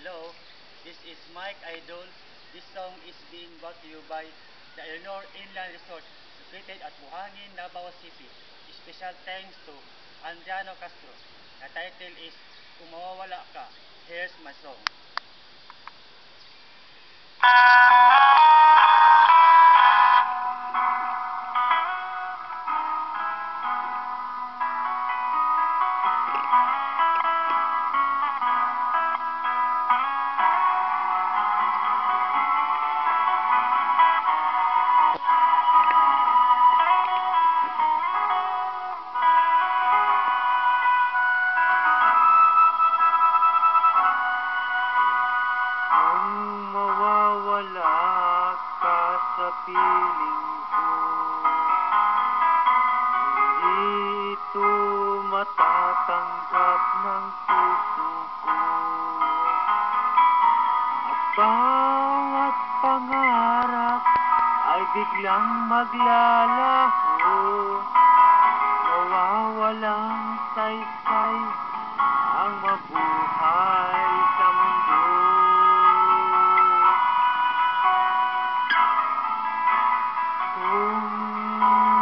Hello, this is Mike Idol. This song is being brought to you by the Eleanor Inland Resort located at Buhangin, Davao City. Special thanks to Adriano Castro. The title is Kung Mawawala Ka. Here's my song. Sa piling ko, hindi ito matatanggap ng puso ko. At bawat pangarap ay biglang maglalaho, mawawalang saysay ang mabuhay sa mundo.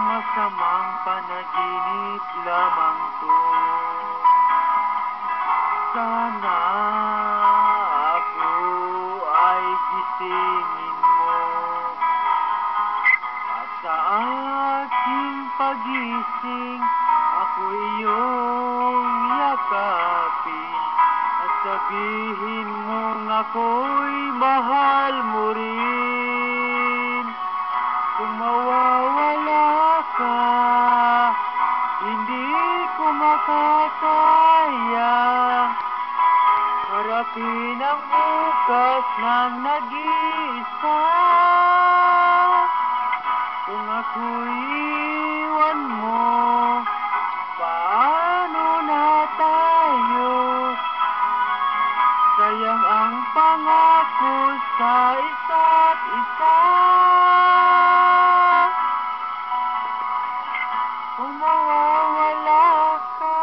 Masamang panaginip lamang to, sana ako ay gisingin mo. At sa aking pagising, ako iyong yakapin at sabihin mong ako'y mahal mo rin. Kung mawawala ka, hindi ko makakaya harapin ang bukas ng nag-iisa. Kung ako'y iwan mo, paano na tayo? Sayang ang pangako sa isa't isa. Kung mawawala ka,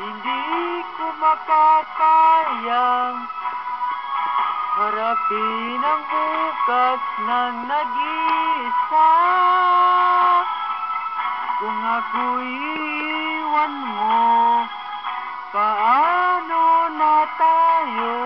hindi ko makakayang harapin ang bukas ng nag-iisa. Kung ako'y iwan mo, paano na tayo?